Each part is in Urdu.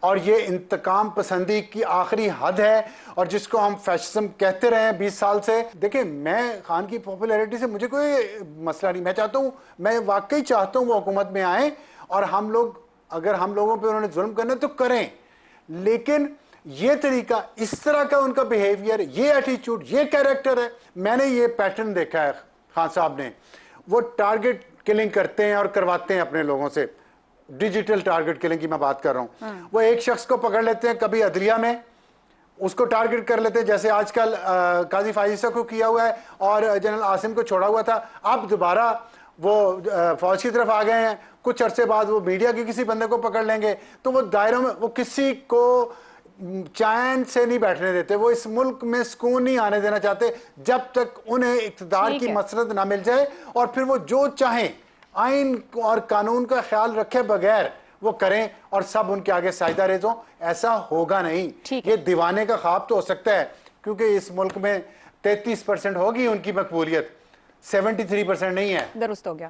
اور یہ انتقام پسندی کی آخری حد ہے، اور جس کو ہم فیشزم کہتے رہے ہیں 20 سال سے. دیکھیں میں خان کی پاپولیرٹی سے مجھے کوئی مسئلہ نہیں، میں چاہتا ہوں، میں واقعی چاہتا ہوں وہ حکومت میں آئیں، اور ہم لوگ اگر ہم لوگوں پہ انہوں نے ظلم کرنا تو کریں، لیکن یہ طریقہ، اس طرح کا ان کا بیہیویئر، یہ ایٹیچیوڈ، یہ کیریکٹر ہے. میں نے یہ پیٹرن دیکھا ہے خان صاحب نے، وہ ٹارگٹ کلنگ کرتے ہیں اور کرواتے ہیں اپنے لوگوں سے. ڈیجیٹل ٹارگٹ کلنگ کی میں بات کر رہا ہوں. وہ ایک شخص کو پکڑ لیتے ہیں کبھی عدلیہ میں، اس کو ٹارگٹ کر لیتے ہیں، جیسے آج کل قاضی فائزہ کو کیا ہوا ہے اور جنرل عاصم کو چھوڑا ہوا تھا. اب دوبارہ وہ فوج کی طرف آ گئے ہیں، کچھ عرصے بعد وہ میڈیا کے کسی بندے کو پکڑ لیں گے. تو وہ دائروں میں وہ کسی کو چین سے نہیں بیٹھنے دیتے، وہ اس ملک میں سکون نہیں آنے دینا چاہتے جب تک انہیں اقتدار کی مسرت نہ مل جائے، اور پھر وہ جو چاہیں آئین اور قانون کا خیال رکھے بغیر وہ کریں اور سب ان کے آگے سجدہ ریز ہوں. ایسا ہوگا نہیں. یہ دیوانے کا خواب تو ہو سکتا ہے، کیونکہ اس ملک میں 33% ہوگی ان کی مقبولیت، 73% نہیں ہے. درست ہو گیا.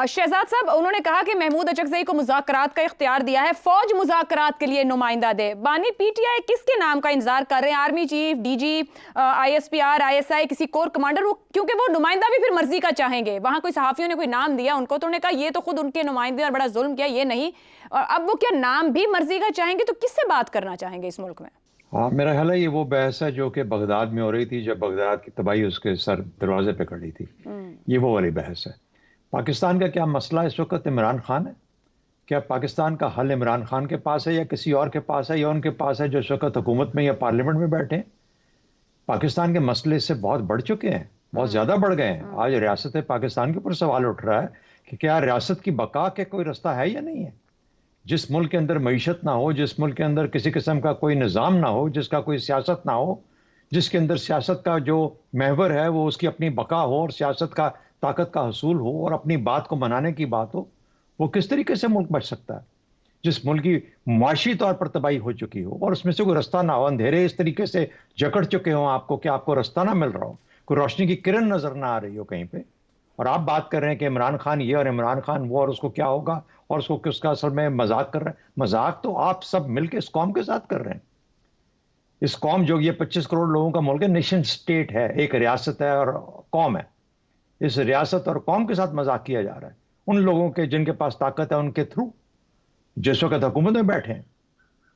شہزاد صاحب، انہوں نے کہا کہ محمود اچکزئی کو مذاکرات کا اختیار دیا ہے، فوج مذاکرات کے لیے نمائندہ دے. بانی پی ٹی آئی کس کے نام کا انتظار کر رہے ہیں؟ Army chief, D G, I S P R, I S I, کسی کور کمانڈر؟ وہ کیونکہ وہ نمائندہ بھی پھر مرضی کا چاہیں گے. وہاں کوئی صحافیوں نے کوئی نام دیا ان کو، تو انہوں نے کہا یہ تو خود ان کے نمائندے اور بڑا ظلم کیا، یہ نہیں. اور اب وہ کیا نام بھی مرضی کا چاہیں گے؟ تو کس سے بات کرنا چاہیں گے اس ملک میں؟ ہاں، میرا خیال ہے یہ وہ بحث ہے جو کہ بغداد میں ہو رہی تھی، جب بغداد کی تباہی اس کے سر دروازے پہ کھڑی تھی. یہ وہ والی بحث ہے. پاکستان کا کیا مسئلہ اس وقت عمران خان ہے؟ کیا پاکستان کا حل عمران خان کے پاس ہے یا کسی اور کے پاس ہے، یا ان کے پاس ہے جو اس وقت حکومت میں یا پارلیمنٹ میں بیٹھے ہیں؟ پاکستان کے مسئلے اس سے بہت بڑھ چکے ہیں، بہت زیادہ بڑھ گئے ہیں. آج ریاست پاکستان کے اوپر سوال اٹھ رہا ہے کہ کیا ریاست کی بقا کے کوئی رستہ ہے یا نہیں ہے. جس ملک کے اندر معیشت نہ ہو، جس ملک کے اندر کسی قسم کا کوئی نظام نہ ہو، جس کا کوئی سیاست نہ ہو، جس کے اندر سیاست کا جو محور ہے وہ اس کی اپنی بقا ہو اور سیاست کا طاقت کا حصول ہو اور اپنی بات کو منانے کی بات ہو، وہ کس طریقے سے ملک بچ سکتا ہے؟ جس ملک کی معاشی طور پر تباہی ہو چکی ہو اور اس میں سے کوئی رستہ نہ ہو، اندھیرے اس طریقے سے جکڑ چکے ہوں آپ کو کہ آپ کو رستہ نہ مل رہا ہو، کوئی روشنی کی کرن نظر نہ آ رہی ہو کہیں پہ، اور آپ بات کر رہے ہیں کہ عمران خان یہ اور عمران خان وہ اور اس کو کیا ہوگا اور اس کو کس کا اصل میں مذاق کر رہے ہیں. مذاق تو آپ سب مل کے اس قوم کے ساتھ کر رہے ہیں. اس قوم جو یہ 25 کروڑ لوگوں کا ملک ہے، نیشن سٹیٹ ہے، ایک ریاست ہے اور قوم ہے. اس ریاست اور قوم کے ساتھ مذاق کیا جا رہا ہے ان لوگوں کے جن کے پاس طاقت ہے ان کے تھرو، جس وقت حکومت میں بیٹھے ہیں.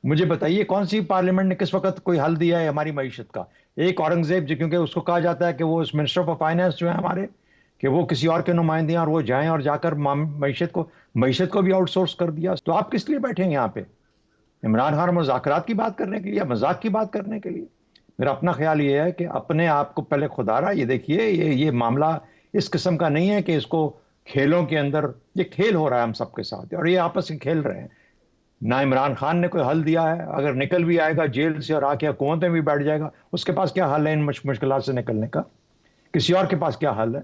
مجھے بتائیے کون سی پارلیمنٹ نے کس وقت کوئی حل دیا ہے ہماری معیشت کا؟ ایک اورنگزیب جو، کیونکہ اس کو کہا جاتا ہے کہ وہ منسٹر آف فائنانس جو ہے ہمارے، کہ وہ کسی اور کے نمائندے ہیں اور وہ جائیں اور جا کر معیشت کو بھی آؤٹ سورس کر دیا. تو آپ کس لیے بیٹھے ہیں یہاں پہ؟ عمران خان مذاکرات کی بات کرنے کے لیے یا مذاق کی بات کرنے کے لیے؟ میرا اپنا خیال یہ ہے کہ اپنے آپ کو پہلے خدا رہا، یہ دیکھیے یہ معاملہ اس قسم کا نہیں ہے کہ اس کو کھیلوں کے اندر، یہ کھیل ہو رہا ہے ہم سب کے ساتھ اور یہ آپس میں کھیل رہے ہیں. نہ عمران خان نے کوئی حل دیا ہے، اگر نکل بھی آئے گا جیل سے اور آ کے حکومت میں بھی بیٹھ جائے گا، اس کے پاس کیا حل ہے ان مشکلات سے نکلنے کا؟ کسی اور کے پاس کیا حل ہے؟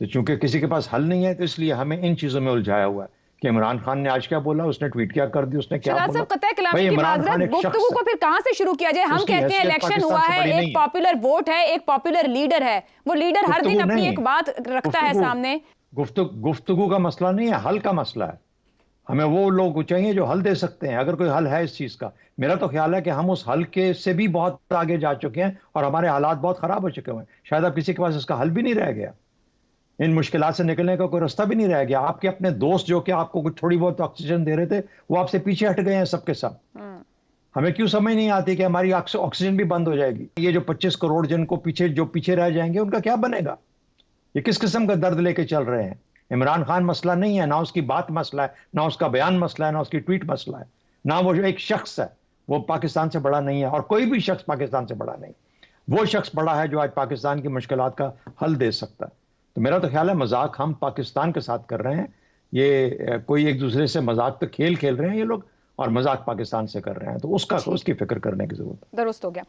تو چونکہ کسی کے پاس حل نہیں ہے تو اس لیے ہمیں ان چیزوں میں الجھایا ہوا ہے کہ عمران خان نے آج کیا بولا، اس نے ٹویٹ کیا کر دی، اس نے کیا بولا. قطع کلام کی معذرت، گفتگو کو پھر کہاں سے شروع کیا جائے؟ ہم کہتے ہیں الیکشن ہوا ہے، ایک پاپولر ووٹ ہے، ایک پاپولر لیڈر ہے، وہ لیڈر ہر دن اپنی ایک بات رکھتا ہے سامنے. گفتگو کا مسئلہ نہیں ہے، حل کا مسئلہ ہے. ہمیں وہ لوگ چاہیے جو حل دے سکتے ہیں، اگر کوئی حل ہے اس چیز کا. میرا تو خیال ہے کہ ہم اس حل کے سے بھی بہت آگے جا چکے ہیں اور ہمارے حالات بہت خراب ہو چکے ہوئے ہیں. شاید اب کسی کے پاس اس کا حل بھی نہیں رہ گیا، ان مشکلات سے نکلنے کا کوئی راستہ بھی نہیں رہ گیا. آپ کے اپنے دوست جو کہ آپ کو کچھ تھوڑی بہت آکسیجن دے رہے تھے وہ آپ سے پیچھے ہٹ گئے ہیں سب کے سب. ہمیں کیوں سمجھ نہیں آتی کہ ہماری آکسیجن بھی بند ہو جائے گی؟ یہ جو 25 کروڑ جن کو پیچھے رہ جائیں گے ان کا کیا بنے گا؟ یہ کس قسم کا درد لے کے چل رہے ہیں؟ عمران خان مسئلہ نہیں ہے، نہ اس کی بات مسئلہ ہے، نہ اس کا بیان مسئلہ ہے، نہ اس کی ٹویٹ مسئلہ ہے، نہ وہ جو ایک شخص ہے وہ پاکستان سے بڑا نہیں ہے اور کوئی بھی شخص پاکستان سے بڑا نہیں. وہ شخص بڑا ہے جو آج پاکستان کی مشکلات کا حل دے سکتا ہے. تو میرا تو خیال ہے مذاق ہم پاکستان کے ساتھ کر رہے ہیں. یہ کوئی ایک دوسرے سے مذاق تو کھیل رہے ہیں یہ لوگ، اور مذاق پاکستان سے کر رہے ہیں، تو اس کی فکر کرنے کی ضرورت ہے. درست ہو گیا.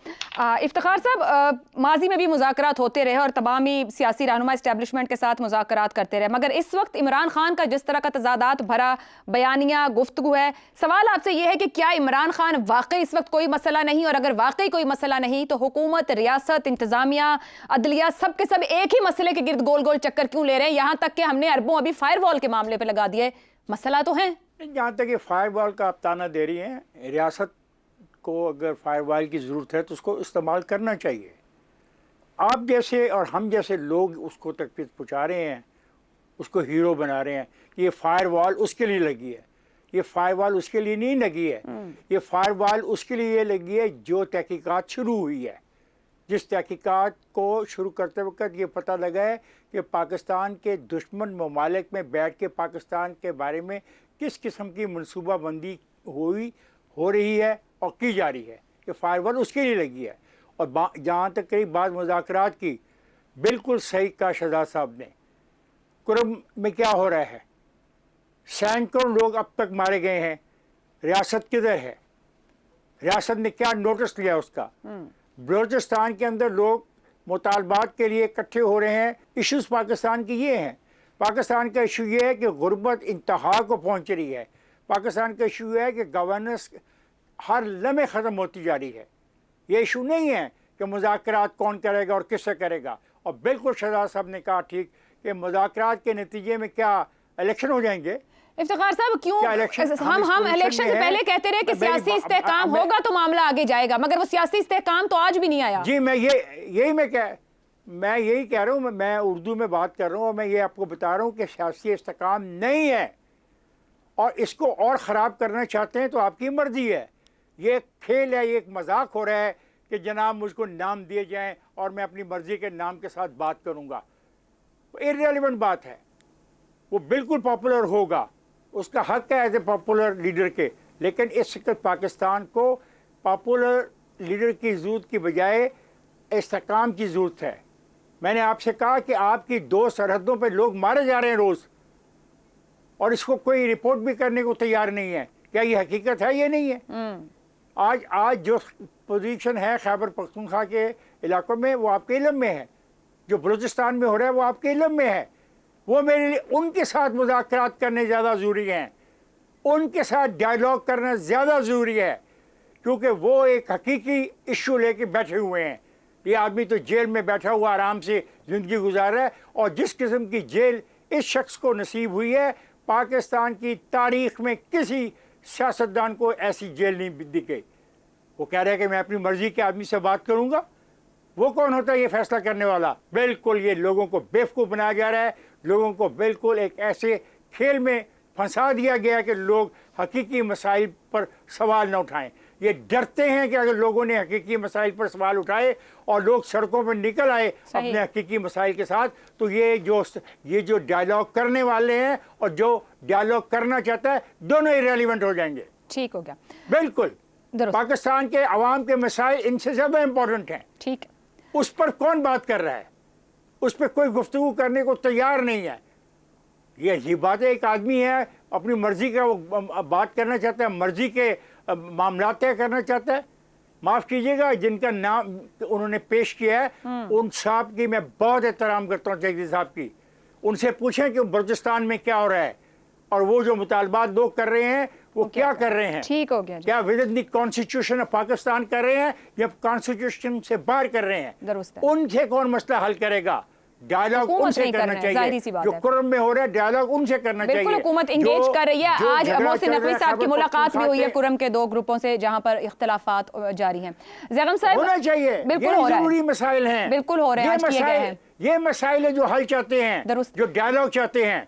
افتخار صاحب، ماضی میں بھی مذاکرات ہوتے رہے اور تمامی سیاسی رہنما اسٹیبلشمنٹ کے ساتھ مذاکرات کرتے رہے، مگر اس وقت عمران خان کا جس طرح کا تضادات بھرا بیانیہ گفتگو ہے، سوال آپ سے یہ ہے کہ کیا عمران خان واقعی اس وقت کوئی مسئلہ نہیں؟ اور اگر واقعی کوئی مسئلہ نہیں تو حکومت، ریاست، انتظامیہ، عدلیہ سب کے سب ایک ہی مسئلے کے گرد گول گول چکر کیوں لے رہے ہیں؟ یہاں تک کہ ہم نے اربوں ابھی فائر وال کے معاملے پہ لگا دیے. مسئلہ تو ہے، جہاں تک یہ فائر وال کا آپ تانا دے رہی ہیں, ریاست کو اگر فائر وال کی ضرورت ہے تو اس کو استعمال کرنا چاہیے. آپ جیسے اور ہم جیسے لوگ اس کو تکلیف پہنچا رہے ہیں, اس کو ہیرو بنا رہے ہیں کہ یہ فائر وال اس کے لیے لگی ہے. یہ فائر وال اس کے لیے نہیں لگی ہے, یہ فائر وال اس کے لیے لگی ہے جو تحقیقات شروع ہوئی ہے. جس تحقیقات کو شروع کرتے وقت یہ پتہ لگا ہے کہ پاکستان کے دشمن ممالک میں بیٹھ کے پاکستان کے بارے میں کس قسم کی منصوبہ بندی ہو رہی ہے اور کی جا رہی ہے. یہ فائر وال اس کے لیے لگی ہے. اور جہاں تک کئی بعض مذاکرات کی, بالکل صحیح کہا شہزاد صاحب نے. کرم میں کیا ہو رہا ہے؟ سینکڑوں لوگ اب تک مارے گئے ہیں. ریاست کدھر ہے؟ ریاست نے کیا نوٹس لیا اس کا؟ بلوچستان کے اندر لوگ مطالبات کے لیے اکٹھے ہو رہے ہیں. ایشوز پاکستان کی یہ ہیں. پاکستان کا ایشو یہ ہے کہ غربت انتہا کو پہنچ رہی ہے. پاکستان کا ایشو یہ ہے کہ گورننس ہر لمحے ختم ہوتی جا رہی ہے. یہ ایشو نہیں ہے کہ مذاکرات کون کرے گا اور کس سے کرے گا. اور بالکل شہزاد صاحب نے کہا ٹھیک کہ مذاکرات کے نتیجے میں کیا الیکشن ہو جائیں گے؟ افتخار صاحب کیوں ہم الیکشن سے پہلے کہتے رہے کہ سیاسی استحکام ہوگا تو معاملہ آگے جائے گا, مگر وہ سیاسی استحکام تو آج بھی نہیں آیا. جی میں یہی کہہ رہا ہوں, میں اردو میں بات کر رہا ہوں, اور میں یہ آپ کو بتا رہا ہوں کہ سیاسی استحکام نہیں ہے, اور اس کو اور خراب کرنا چاہتے ہیں تو آپ کی مرضی ہے. یہ ایک کھیل ہے, یہ ایک مذاق ہو رہا ہے کہ جناب مجھ کو نام دیے جائیں اور میں اپنی مرضی کے نام کے ساتھ بات کروں گا. ارریلیونٹ بات ہے. وہ بالکل پاپولر ہوگا, اس کا حق ہے ایز اے پاپولر لیڈر کے, لیکن اس وقت پاکستان کو پاپولر لیڈر کی ضرورت کی بجائے استحکام کی ضرورت ہے. میں نے آپ سے کہا کہ آپ کی 2 سرحدوں پہ لوگ مارے جا رہے ہیں روز, اور اس کو کوئی رپورٹ بھی کرنے کو تیار نہیں ہے. کیا یہ حقیقت ہے؟ یہ نہیں ہے. آج جو پوزیشن ہے خیبر پختونخوا کے علاقوں میں وہ آپ کے علم میں ہے. جو بلوچستان میں ہو رہا ہے وہ آپ کے علم میں ہے. وہ میرے لیے ان کے ساتھ مذاکرات کرنے زیادہ ضروری ہیں, ان کے ساتھ ڈائیلاگ کرنا زیادہ ضروری ہے, کیونکہ وہ ایک حقیقی ایشو لے کے بیٹھے ہوئے ہیں. یہ آدمی تو جیل میں بیٹھا ہوا آرام سے زندگی گزار رہا ہے, اور جس قسم کی جیل اس شخص کو نصیب ہوئی ہے, پاکستان کی تاریخ میں کسی سیاستدان کو ایسی جیل نہیں دکھی. وہ کہہ رہے ہیں کہ میں اپنی مرضی کے آدمی سے بات کروں گا. وہ کون ہوتا ہے یہ فیصلہ کرنے والا؟ بالکل یہ لوگوں کو بیوقوف بنایا جا رہا ہے. لوگوں کو بالکل ایک ایسے کھیل میں پھنسا دیا گیا کہ لوگ حقیقی مسائل پر سوال نہ اٹھائیں. یہ ڈرتے ہیں کہ اگر لوگوں نے حقیقی مسائل پر سوال اٹھائے اور لوگ سڑکوں پر نکل آئے اپنے حقیقی مسائل کے ساتھ, تو یہ جو ڈائیلاگ کرنے والے ہیں اور جو ڈائیلاگ کرنا چاہتا ہے, دونوں ایرریلیونٹ ہو جائیں گے. ٹھیک ہو گیا. بالکل. پاکستان کے عوام کے مسائل ان سے زیادہ امپورٹنٹ ہیں. ٹھیک. اس پر کون بات کر رہا ہے؟ اس پہ کوئی گفتگو کرنے کو تیار نہیں ہے. یہ بات ہے, ایک آدمی ہے اپنی مرضی کا وہ بات کرنا چاہتا ہے, مرضی کے معاملات طے کرنا چاہتا ہے. معاف کیجیے گا, جن کا نام انہوں نے پیش کیا ہے ان صاحب کی میں بہت احترام کرتا ہوں, جگدیش صاحب کی. ان سے پوچھیں کہ بلوچستان میں کیا ہو رہا ہے, اور وہ جو مطالبات لوگ کر رہے ہیں وہ کیا کر رہے ہیں. ٹھیک ہو گیا. کیا with in the constitution of Pakistan کر رہے ہیں یا کانسٹیٹیوشن سے باہر کر رہے ہیں؟ ان سے کون مسئلہ حل کرے گا؟ ڈائیلاگ ان سے کرنا چاہیے. جو کرم میں ہو رہا ہے ڈائیلاگ ان سے کرنا چاہیے. بالکل حکومت انگیج کر رہی ہے. آج محسن نقوی صاحب کی ملاقات بھی ہوئی ہے کرم کے 2 گروپوں سے جہاں پر اختلافات جاری ہیں. زیغم صاحب ہونا چاہیے. بالکل ہو رہا ہے. ضروری مسائل ہیں. بالکل ہو رہے ہیں, آج کیے گئے ہیں. یہ مسائل ہے جو حل چاہتے ہیں, جو ڈائیلاگ چاہتے ہیں.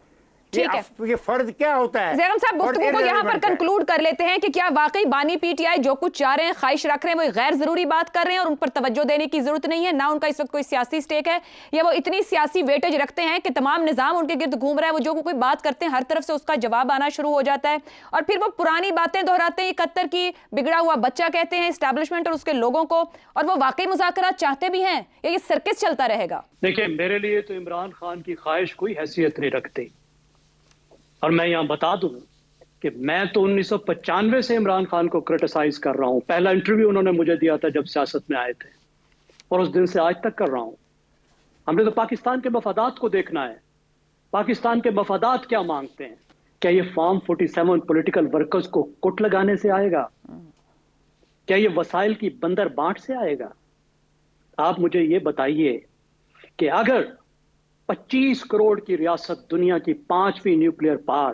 یہ فرض کیا ہوتا ہے؟ زیغم صاحب گفتگو کو یہاں پر کنکلوڈ کر لیتے ہیں کہ کیا واقعی بانی پی ٹی آئی جو کچھ چاہ رہے ہیں, خواہش رکھ رہے ہیں, وہ غیر ضروری بات کر رہے ہیں اور ان پر توجہ دینے کی ضرورت نہیں ہے, نہ ان کا اس وقت کوئی سیاسی سٹیک ہے, یا وہ اتنی سیاسی ویٹیج رکھتے ہیں کہ تمام نظام ان کے گرد گھوم رہا ہے, وہ جو کوئی بات کرتے ہیں ہر طرف سے اس کا جواب آنا شروع ہو جاتا ہے, اور پھر وہ پرانی باتیں دہراتے ہیں. 71 کی بگڑا ہوا بچہ کہتے ہیں اسٹیبلشمنٹ اور اس کے لوگوں کو, اور وہ واقعی مذاکرات چاہتے بھی ہیں, یا یہ سرکس چلتا رہے گا؟ دیکھیں, میرے لیے تو عمران خان کی خواہش کوئی حیثیت نہیں رکھتی. اور میں یہاں بتا دوں کہ میں تو 1995 سے عمران خان کو کرٹیسائز کر رہا ہوں. پہلا انٹرویو انہوں نے مجھے دیا تھا جب سیاست میں آئے تھے, اور اس دن سے آج تک کر رہا ہوں. ہم نے تو پاکستان کے مفادات کو دیکھنا ہے. پاکستان کے مفادات کیا مانگتے ہیں؟ کیا یہ فارم 47 پولیٹیکل ورکرز کو کٹ لگانے سے آئے گا؟ کیا یہ وسائل کی بندر بانٹ سے آئے گا؟ آپ مجھے یہ بتائیے کہ اگر 25 کروڑ کی ریاست, دنیا کی 5ویں نیوکلیئر پاور,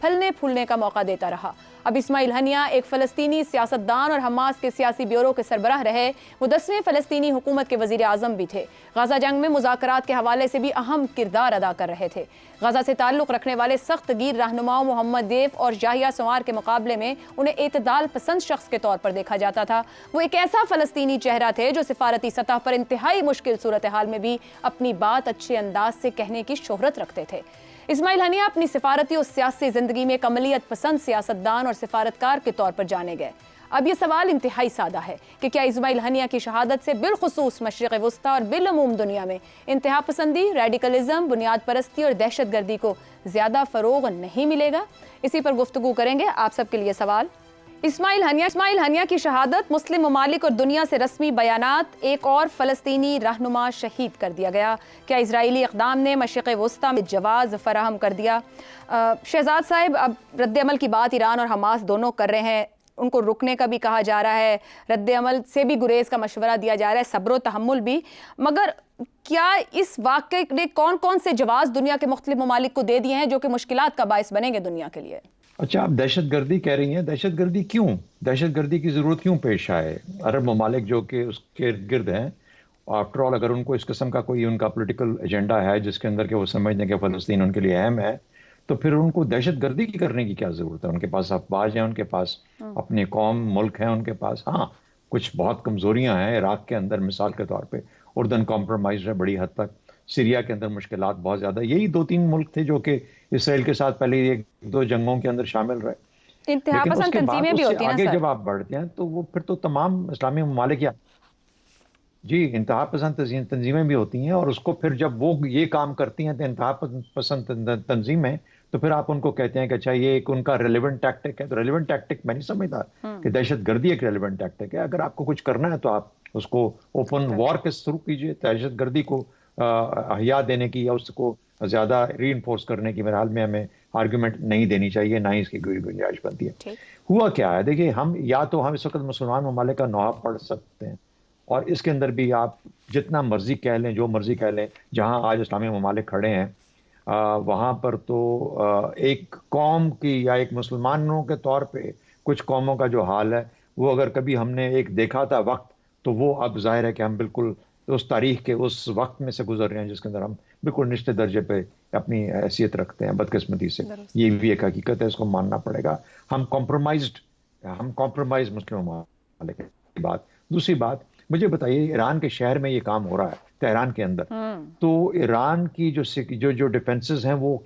پھلنے پھولنے کا موقع دیتا رہا۔ اب اسماعیل ہنیہ ایک فلسطینی سیاستدان اور حماس کے سیاسی بیورو کے سربراہ رہے۔ وہ 10ویں فلسطینی حکومت کے وزیر اعظم بھی تھے۔ غزہ جنگ میں مذاکرات کے حوالے سے بھی اہم کردار ادا کر رہے تھے۔ غزہ سے تعلق رکھنے والے سخت گیر رہنماؤں محمد دیف اور یحییٰ سنوار کے مقابلے میں انہیں اعتدال پسند شخص کے طور پر دیکھا جاتا تھا۔ وہ ایک ایسا فلسطینی چہرہ تھے جو سفارتی سطح پر انتہائی مشکل صورتحال میں بھی اپنی بات اچھے انداز سے کہنے کی شہرت رکھتے تھے۔ اسماعیل ہنیہ اپنی سفارتی اور سیاسی زندگی میں ایک عملیت پسند سیاستدان اور سفارتکار کے طور پر جانے گئے۔ اب یہ سوال انتہائی سادہ ہے کہ کیا اسماعیل ہنیہ کی شہادت سے بالخصوص مشرق وسطیٰ اور بالعموم دنیا میں انتہا پسندی، ریڈیکلزم، بنیاد پرستی اور دہشت گردی کو زیادہ فروغ نہیں ملے گا؟ اسی پر گفتگو کریں گے۔ آپ سب کے لیے سوال۔ اسماعیل ہنیہ کی شہادت، مسلم ممالک اور دنیا سے رسمی بیانات، ایک اور فلسطینی رہنما شہید کر دیا گیا۔ کیا اسرائیلی اقدام نے مشرق وسطیٰ میں جواز فراہم کر دیا؟ شہزاد صاحب، اب رد عمل کی بات ایران اور حماس دونوں کر رہے ہیں، ان کو رکنے کا بھی کہا جا رہا ہے، رد عمل سے بھی گریز کا مشورہ دیا جا رہا ہے، صبر و تحمل بھی، مگر کیا اس واقعے نے کون کون سے جواز دنیا کے مختلف ممالک کو دے دیے ہیں جو کہ مشکلات کا باعث بنیں گے دنیا کے لیے؟ اچھا، آپ دہشت گردی کہہ رہی ہیں، دہشت گردی کیوں؟ دہشت گردی کی ضرورت کیوں پیش آئے؟ عرب ممالک جو کہ اس کے گرد ہیں، آفٹر آل اگر ان کو اس قسم کا کوئی ان کا پولیٹیکل ایجنڈا ہے جس کے اندر کہ وہ سمجھتے ہیں کہ فلسطین ان کے لیے اہم ہے، تو پھر ان کو دہشت گردی کی کرنے کی کیا ضرورت ہے؟ ان کے پاس افواج ہیں، ان کے پاس اپنی قوم، ملک ہیں ان کے پاس۔ ہاں، کچھ بہت کمزوریاں ہیں عراق کے اندر، مثال کے طور پہ اردن کمپرومائز ہے بڑی حد تک، سیریا کے اندر مشکلات بہت زیادہ۔ یہی 2-3 ملک تھے جو کہ اسرائیل کے ساتھ پہلے 1-2 جنگوں کے اندر شامل رہے۔ انتہا پسند تنظیمیں بھی ہوتی ہیں آگے جب آپ بڑھتے ہیں تو وہ پھر تو تمام اسلامی ممالک جی انتہا پسند تنظیمیں بھی ہوتی ہیں، اور اس کو پھر جب وہ یہ کام کرتی ہیں تو انتہا پسند تنظیمیں، تو پھر آپ ان کو کہتے ہیں کہ اچھا یہ ایک ان کا ریلیونٹ ٹیکٹک ہے۔ تو ریلیونٹ ٹیکٹک میں نہیں سمجھتا کہ دہشت گردی ایک ریلیونٹ ٹیکٹک ہے۔ اگر آپ کو کچھ کرنا ہے تو آپ اس کو اوپن وار کے شروع کیجئے۔ دہشت گردی کو احیا دینے کی یا اس کو زیادہ ری انفورس کرنے کی میرے حال میں ہمیں آرگومنٹ نہیں دینی چاہیے، نہ ہی اس کی کوئی گنجائش بنتی ہے۔ ہوا کیا ہے دیکھیے، ہم اس وقت مسلمان ممالک کا نوحہ پڑھ سکتے ہیں، اور اس کے اندر بھی آپ جتنا مرضی کہہ لیں، جو مرضی کہہ لیں، جہاں آج اسلامی ممالک کھڑے ہیں وہاں پر تو ایک قوم کی یا ایک مسلمانوں کے طور پہ کچھ قوموں کا جو حال ہے وہ اگر کبھی ہم نے ایک دیکھا تھا وقت، تو وہ اب ظاہر ہے کہ ہم بالکل اس تاریخ کے اس وقت میں سے گزر رہے ہیں جس کے اندر ہم بالکل نچلے درجے پہ اپنی حیثیت رکھتے ہیں بدقسمتی سے۔ یہ بھی ایک حقیقت ہے، اس کو ماننا پڑے گا۔ ہم کمپرومائز مسلم ممالک کی بات۔ دوسری بات، مجھے بتائیے ایران کے شہر میں یہ کام ہو رہا ہے، تہران کے اندر، تو ایران کی جو ڈیفنسز ہیں وہ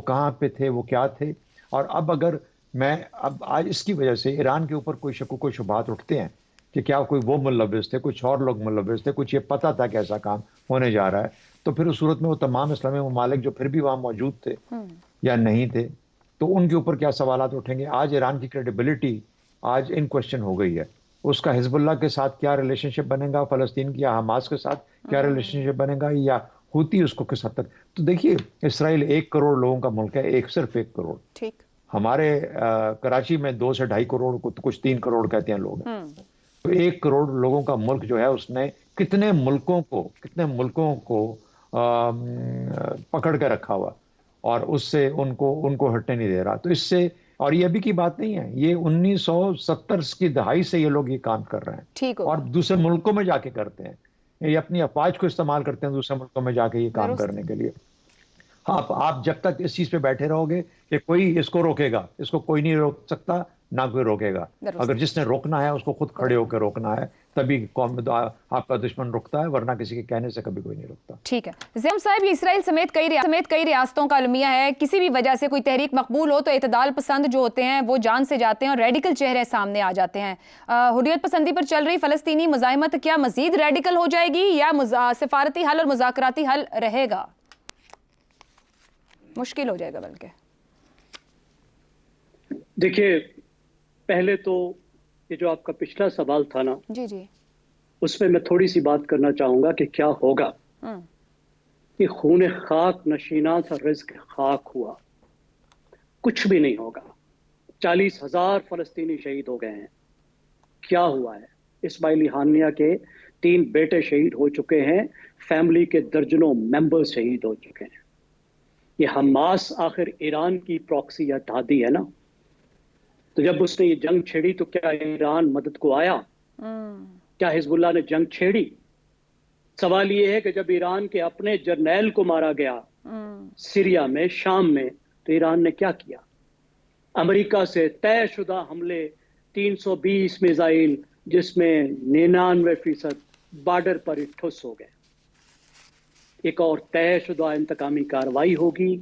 کہاں پہ تھے، وہ کیا تھے؟ اور اب آج اس کی وجہ سے ایران کے اوپر کوئی شکوک و شبہات اٹھتے ہیں کہ کیا کوئی وہ ملوث تھے، کچھ اور لوگ ملوث تھے، کچھ یہ پتہ تھا کہ ایسا کام ہونے جا رہا ہے، تو پھر اس صورت میں وہ تمام اسلامی ممالک جو پھر بھی وہاں موجود تھے یا نہیں تھے، تو ان کے اوپر کیا سوالات اٹھیں گے؟ آج ایران کی کریڈیبلٹی آج ان کوشچن ہو گئی ہے۔ اس کا حزب اللہ کے ساتھ کیا ریلیشن شپ بنے گا، فلسطین کی یا حماس کے ساتھ کیا ریلیشن شپ بنے گا، یا ہوتی اس کو کس حد تک؟ تو دیکھیے، اسرائیل 1 کروڑ لوگوں کا ملک ہے، صرف 1 کروڑ۔ ٹھیک، ہمارے کراچی میں 2 سے 2.5 کروڑ کو، کچھ 3 کروڑ کہتے ہیں لوگ، تو 1 کروڑ لوگوں کا ملک جو ہے اس نے کتنے ملکوں کو پکڑ کے رکھا ہوا، اور اس سے ان کو ہٹنے نہیں دے رہا۔ تو اس سے، اور یہ ابھی کی بات نہیں ہے، یہ 1970 کی دہائی سے یہ لوگ یہ کام کر رہے ہیں، اور دوسرے ملکوں میں جا کے کرتے ہیں، یہ اپنی افواج کو استعمال کرتے ہیں دوسرے ملکوں میں جا کے یہ کام کرنے کے لیے۔ آپ جب تک اس چیز پہ بیٹھے رہو گے کہ کوئی اس کو روکے گا، اس کو کوئی نہیں روک سکتا، نہ کوئی روکے گا۔ اگر جس نے روکنا ہے اس کو خود کھڑے ہو کے روکنا ہے، تبھی قوم آپ کا دشمن رکتا ہے، ورنہ کسی کے کہنے سے کبھی کوئی نہیں رکتا۔ ٹھیک ہے زیم صاحب، یہ اسرائیل سمیت کئی ریاستوں کا المیہ ہے، کسی بھی وجہ سے کوئی تحریک مقبول ہو تو اعتدال پسند جو ہوتے ہیں وہ جان سے جاتے ہیں اور ریڈیکل چہرے سامنے آ جاتے ہیں۔ حریت پسندی پر چل رہی فلسطینی مزاحمت کیا مزید ریڈیکل ہو جائے گی، یا سفارتی حل اور مذاکراتی حل رہے گا؟ مشکل ہو جائے گا بلکہ۔ دیکھیے، پہلے تو یہ جو آپ کا پچھلا سوال تھا نا، جی اس پہ میں تھوڑی سی بات کرنا چاہوں گا کہ کیا ہوگا۔ کہ خون خاک نشیناں تھا رزق خاک ہوا، کچھ بھی نہیں ہوگا۔ 40,000 فلسطینی شہید ہو گئے ہیں، کیا ہوا ہے؟ اسماعیل ہنیہ کے 3 بیٹے شہید ہو چکے ہیں، فیملی کے درجنوں ممبر شہید ہو چکے ہیں۔ یہ حماس آخر ایران کی پراکسی یا تحادی ہے نا، تو جب اس نے یہ جنگ چھیڑی تو کیا ایران مدد کو آیا؟ کیا حزب اللہ نے جنگ چھیڑی؟ سوال یہ ہے کہ جب ایران کے اپنے جرنیل کو مارا گیا سیریا میں، شام میں، تو ایران نے کیا کیا؟ امریکہ سے طے شدہ حملے، 320 میزائل، جس میں 99% بارڈر پر ہی ٹھس ہو گئے۔ ایک اور طے شدہ انتقامی کارروائی ہوگی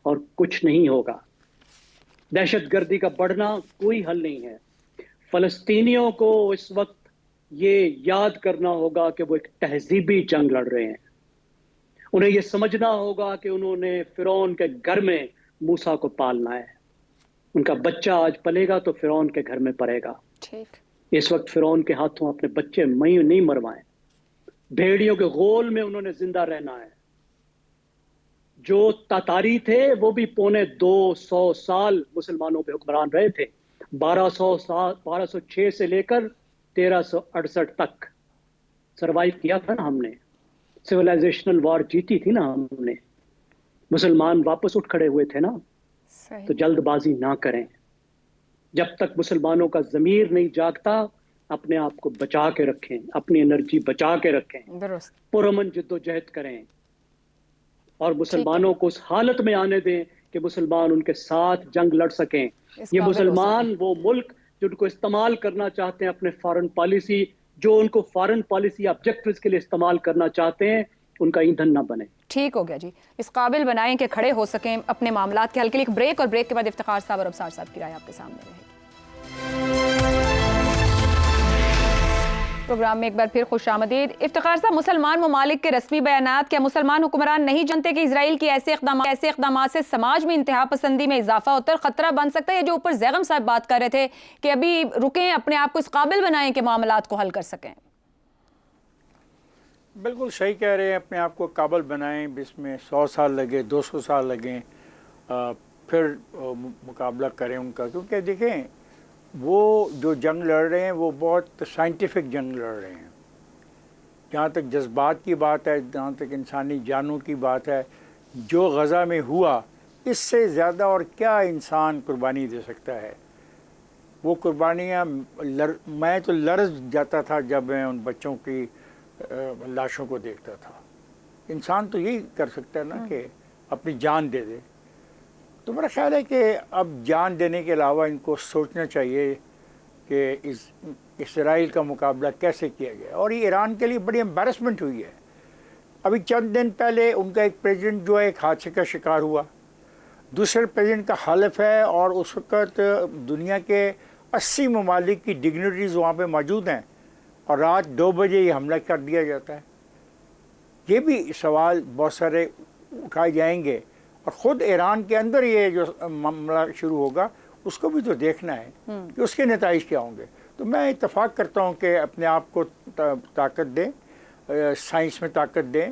اور کچھ نہیں ہوگا۔ دہشت گردی کا بڑھنا کوئی حل نہیں ہے۔ فلسطینیوں کو اس وقت یہ یاد کرنا ہوگا کہ وہ ایک تہذیبی جنگ لڑ رہے ہیں۔ انہیں یہ سمجھنا ہوگا کہ انہوں نے فرعون کے گھر میں موسیٰ کو پالنا ہے۔ ان کا بچہ آج پلے گا تو فرعون کے گھر میں پڑے گا۔ ٹھیک، اس وقت فرعون کے ہاتھوں اپنے بچے نہیں مروائیں۔ بھیڑیوں کے غول میں انہوں نے زندہ رہنا ہے۔ جو تاتاری تھے وہ بھی 250 سال مسلمانوں پہ حکمران رہے تھے، 1206 سے لے کر 1368 تک سروائیو کیا تھا نا ہم نے۔ سویلائزیشنل وار جیتی تھی نا ہم نے۔ مسلمان واپس اٹھ کھڑے ہوئے تھے نا۔ صحیح، تو جلد بازی نہ کریں۔ جب تک مسلمانوں کا ضمیر نہیں جاگتا، اپنے آپ کو بچا کے رکھیں، اپنی انرجی بچا کے رکھیں، درست، پرامن جد و جہد کریں، اور مسلمانوں کو اس حالت میں آنے دیں کہ مسلمان ان کے ساتھ جنگ لڑ سکیں۔ اس یہ قابل ہو مسلمان وہ ملک جو ان کو استعمال کرنا چاہتے ہیں اپنے فارن پالیسی، جو ان کو فارن پالیسی آبجیکٹیوز کے لیے استعمال کرنا چاہتے ہیں، ان کا ایندھن نہ بنے۔ ٹھیک ہو گیا جی، اس قابل بنائیں کہ کھڑے ہو سکیں اپنے معاملات کے حل کے لیے۔ ایک بریک، اور بریک کے بعد افتخار صاحب اور ابصار صاحب کی رائے آپ کے سامنے رہے گی۔ پروگرام میں ایک بار پھر خوش آمدید۔ افتخار صاحب، مسلمان ممالک کے رسمی بیانات، کیا مسلمان حکمران نہیں جانتے کہ اسرائیل کی ایسے اقدامات سے سماج میں انتہا پسندی میں اضافہ ہوتا ہے اور خطرہ بن سکتا ہے؟ یہ جو اوپر زیغم صاحب بات کر رہے تھے کہ ابھی رکیں، اپنے آپ کو اس قابل بنائیں کہ معاملات کو حل کر سکیں۔ بالکل صحیح کہہ رہے ہیں، اپنے آپ کو قابل بنائیں، اس میں 100 سال لگے، 200 سال لگیں، پھر مقابلہ کریں ان کا، کیونکہ دیکھیں وہ جو جنگ لڑ رہے ہیں وہ بہت سائنٹیفک جنگ لڑ رہے ہیں۔ جہاں تک جذبات کی بات ہے، جہاں تک انسانی جانوں کی بات ہے، جو غزہ میں ہوا اس سے زیادہ اور کیا انسان قربانی دے سکتا ہے؟ وہ قربانیاں میں تو لرز جاتا تھا جب میں ان بچوں کی لاشوں کو دیکھتا تھا۔ انسان تو یہی کر سکتا ہے نا کہ اپنی جان دے دے۔ تو میرا خیال ہے کہ اب جان دینے کے علاوہ ان کو سوچنا چاہیے کہ اسرائیل کا مقابلہ کیسے کیا گیا، اور یہ ایران کے لیے بڑی امبیرسمنٹ ہوئی ہے۔ ابھی چند دن پہلے ان کا ایک پریزیڈنٹ جو ہے ایک حادثے کا شکار ہوا، دوسرے پریزیڈنٹ کا حلف ہے، اور اس وقت دنیا کے 80 ممالک کی ڈگنیٹریز وہاں پہ موجود ہیں، اور رات 2 بجے یہ حملہ کر دیا جاتا ہے۔ یہ بھی سوال بہت سارے اٹھائے جائیں گے، اور خود ایران کے اندر یہ جو معاملہ شروع ہوگا اس کو بھی تو دیکھنا ہے کہ اس کے نتائج کیا ہوں گے۔ تو میں اتفاق کرتا ہوں کہ اپنے آپ کو طاقت دیں، سائنس میں طاقت دیں،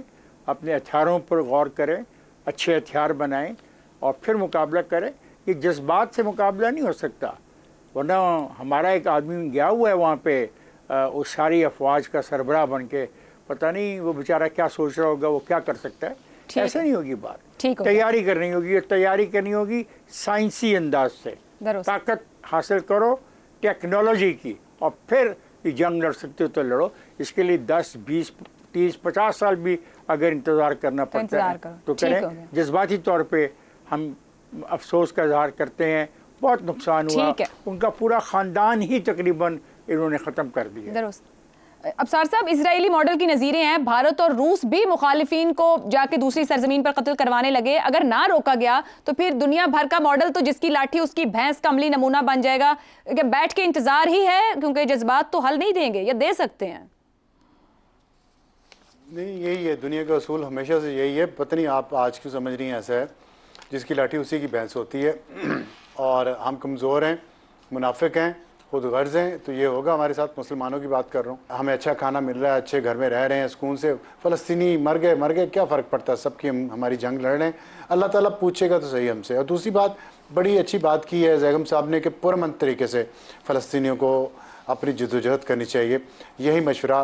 اپنے ہتھیاروں پر غور کریں، اچھے ہتھیار بنائیں، اور پھر مقابلہ کریں۔ یہ جذبات سے مقابلہ نہیں ہو سکتا، ورنہ ہمارا ایک آدمی گیا ہوا ہے وہاں پہ اس ساری افواج کا سربراہ بن کے، پتہ نہیں وہ بیچارہ کیا سوچ رہا ہوگا، وہ کیا کر سکتا ہے۔ ایسا نہیں ہوگی بات، تیاری کرنی ہوگی، اور تیاری کرنی ہوگی سائنسی انداز سے۔ طاقت حاصل کرو ٹیکنالوجی کی، اور پھر یہ جنگ لڑ سکتے ہو تو لڑو۔ اس کے لیے 10 20 30 50 سال بھی اگر انتظار کرنا پڑتا ہے تو کریں۔ جذباتی طور پہ ہم افسوس کا اظہار کرتے ہیں، بہت نقصان ہوا، ان کا پورا خاندان ہی تقریباً انہوں نے ختم کر دیا۔ درست۔ ابصار صاحب، اسرائیلی ماڈل کی نظیریں ہیں، بھارت اور روس بھی مخالفین کو جا کے دوسری سرزمین پر قتل کروانے لگے۔ اگر نہ روکا گیا تو پھر دنیا بھر کا ماڈل تو جس کی لاٹھی اس کی بھینس کا عملی نمونہ بن جائے گا کہ بیٹھ کے انتظار ہی ہے، کیونکہ جذبات تو حل نہیں دیں گے، یا دے سکتے ہیں؟ نہیں، یہی ہے دنیا کا اصول، ہمیشہ سے یہی ہے۔ پتہ نہیں آپ آج کیوں سمجھ رہی ہیں ایسا ہے، جس کی لاٹھی اسی کی بھینس ہوتی ہے، اور ہم کمزور ہیں، منافق ہیں، خود غرض ہیں۔ تو یہ ہوگا ہمارے ساتھ، مسلمانوں کی بات کر رہا ہوں، ہمیں اچھا کھانا مل رہا ہے، اچھے گھر میں رہ رہے ہیں سکون سے، فلسطینی مر گئے کیا فرق پڑتا ہے، سب کی ہماری جنگ لڑ رہے ہیں، اللہ تعالیٰ پوچھے گا تو صحیح ہم سے۔ اور دوسری بات، بڑی اچھی بات کی ہے زیغم صاحب نے کہ پرامن طریقے سے فلسطینیوں کو اپنی جدوجہد کرنی چاہیے۔ یہی مشورہ